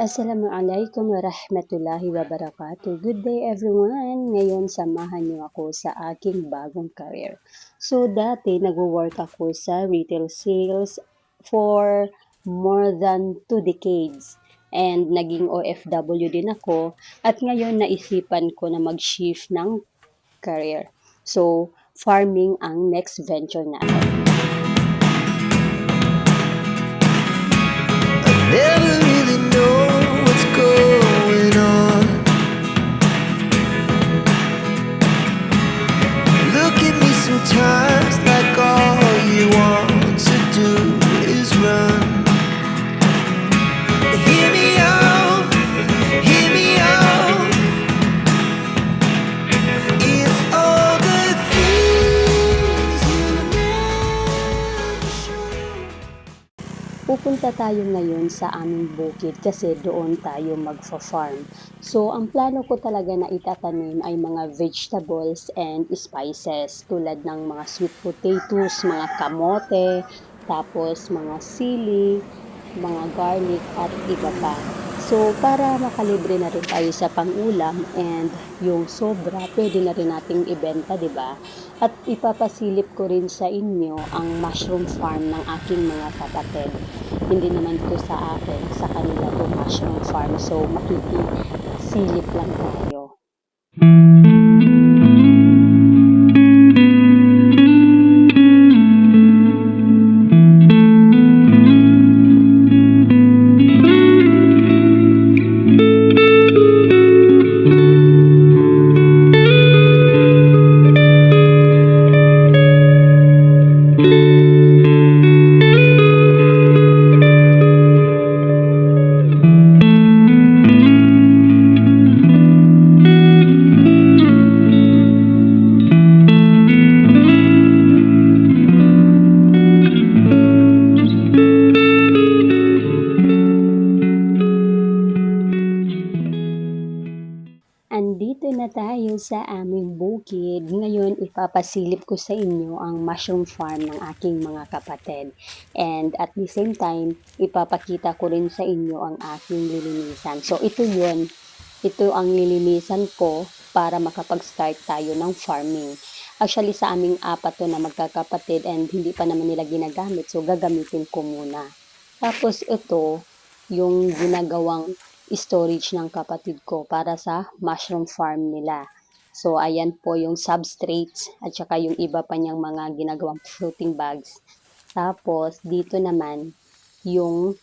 Assalamualaikum warahmatullahi wabarakatuh. Good day everyone! Ngayon samahan niyo ako sa aking bagong career. So dati nagwo-work ako sa retail sales for more than 2 decades. And naging OFW din ako at ngayon naisipan ko na mag-shift ng career. So farming ang next venture natin. Never really know what's going on. Look at me sometimes like all you want to do is run. Hear me out, hear me out. It's all the things you never show. Pupunta tayo ngayon sa aming bukid kasi doon tayo magfa-farm. So, ang plano ko talaga na itatanim ay mga vegetables and spices tulad ng mga sweet potatoes, mga kamote, tapos mga sili, mga garlic at iba pa. So, para makalibre na rin tayo sa pang-ulam and yung sobra, pwede na rin nating ibenta, di ba? At ipapasilip ko rin sa inyo ang mushroom farm ng aking mga kapatid. Hindi naman to sa akin, sa kanila to mushroom farm. So, makikisilip lang tayo. Andito na tayo sa aming bukid. Ngayon, ipapasilip ko sa inyo ang mushroom farm ng aking mga kapatid. And at the same time, ipapakita ko rin sa inyo ang aking lilinisan. So, ito yun. Ito ang lilinisan ko para makapag-start tayo ng farming. Actually, sa aming apat to na magkakapatid and hindi pa naman nila ginagamit. So, gagamitin ko muna. Tapos, ito, yung ginagawang storage ng kapatid ko para sa mushroom farm nila. So, ayan po yung substrates at saka yung iba pa niyang mga ginagawang fruiting bags. Tapos, dito naman yung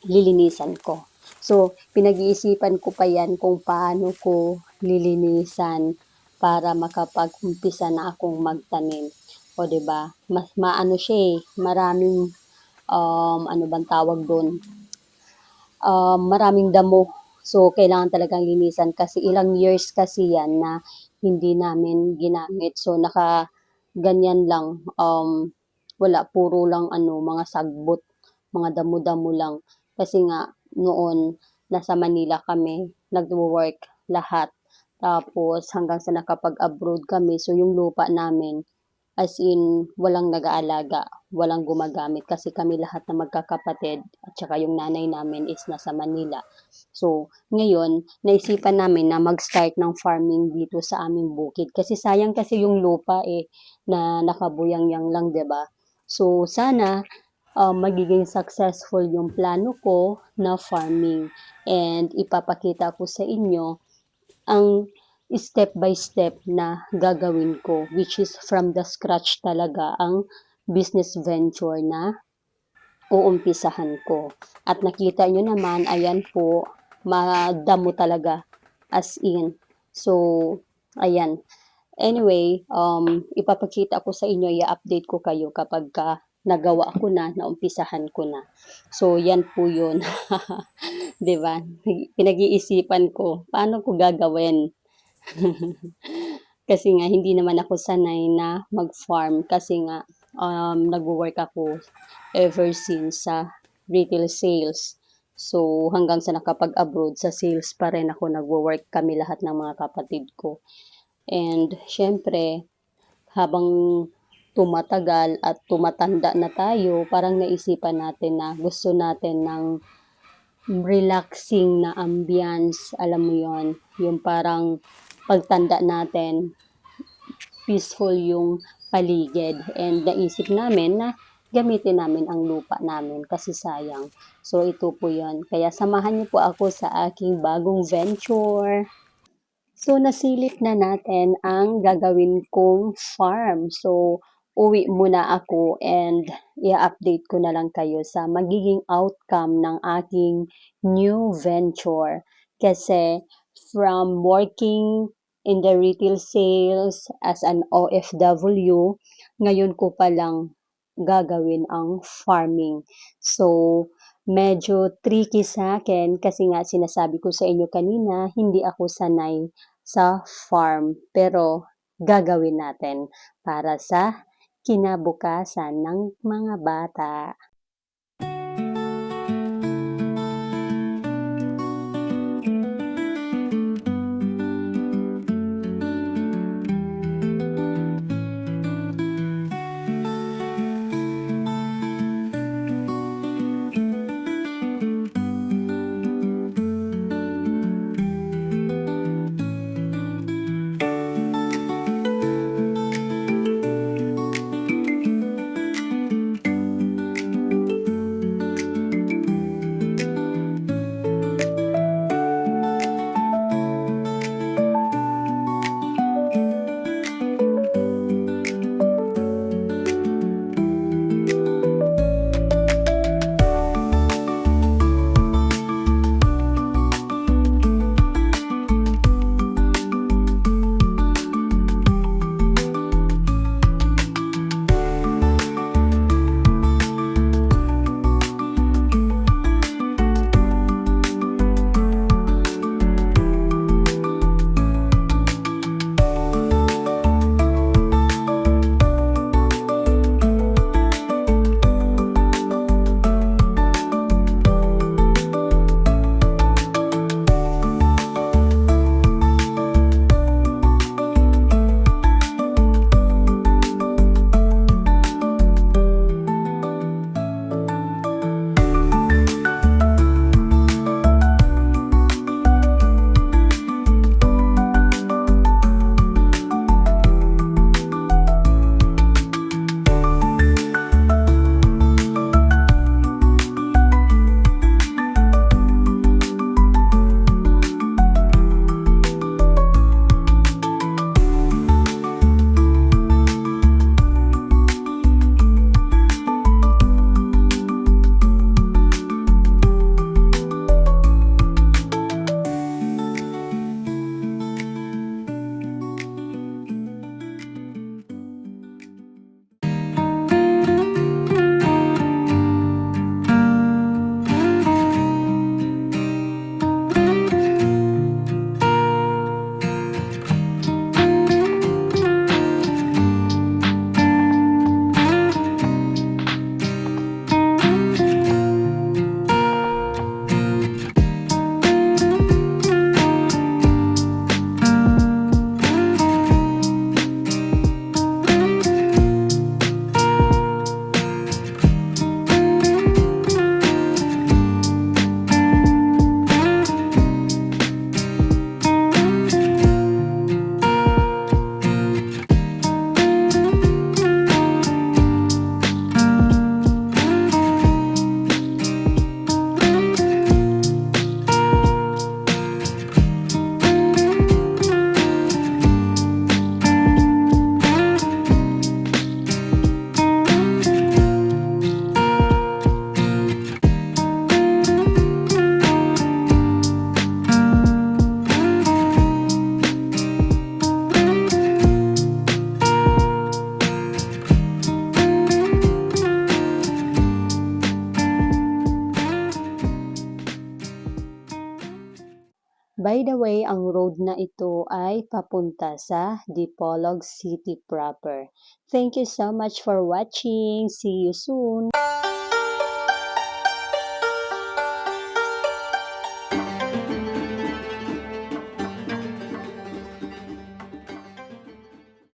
lilinisan ko. So, pinag-iisipan ko pa yan kung paano ko lilinisan para makapag-umpisa na akong magtanim. O, diba? Mas maano siya eh, maraming, ano bang tawag doon? Maraming damo. So, kailangan talagang linisan kasi ilang years kasi yan na hindi namin ginamit. So, ganyan lang, wala, puro lang mga sagbot, mga damo-damo lang. Kasi nga, noon, nasa Manila kami, nag-work lahat. Tapos, hanggang sa nakapag-abroad kami, so yung lupa namin, as in, walang nag-aalaga, walang gumagamit kasi kami lahat na magkakapatid at saka yung nanay namin is nasa Manila. So, ngayon, naisipan namin na mag-start ng farming dito sa aming bukid kasi sayang kasi yung lupa na nakabuyang-yang lang, 'di ba? So, sana magiging successful yung plano ko na farming and ipapakita ko sa inyo ang step by step na gagawin ko, which is from the scratch talaga ang business venture na uumpisahan ko. At nakita nyo naman, ayan po, madamo talaga as in. So, ayan. Anyway, ipapakita ko sa inyo, i-update ko kayo kapag nagawa ko na, naumpisahan ko na. So, yan po yun. 'Di ba? Pinag-iisipan ko, paano ko gagawin? Kasi nga, hindi naman ako sanay na mag-farm kasi nga, nagwo-work ako ever since sa retail sales. So, hanggang sa nakapag-abroad, sa sales pa rin ako nagwo-work, kami lahat ng mga kapatid ko. And, syempre, habang tumatagal at tumatanda na tayo, parang naisipan natin na gusto natin ng relaxing na ambience, alam mo yon, yung parang pagtanda natin, peaceful yung paligid, and naisip namin na gamitin namin ang lupa namin kasi sayang. So ito po yon. Kaya samahan niyo po ako sa aking bagong venture. So, nasilip na natin ang gagawin kong farm. So, uwi muna ako and i-update ko na lang kayo sa magiging outcome ng aking new venture. Kasi from working in the retail sales as an OFW, ngayon ko palang gagawin ang farming. So, medyo tricky sa akin kasi nga sinasabi ko sa inyo kanina, hindi ako sanay sa farm, pero gagawin natin para sa kinabukasan ng mga bata. By the way, ang road na ito ay papunta sa Dipolog City proper. Thank you so much for watching. See you soon!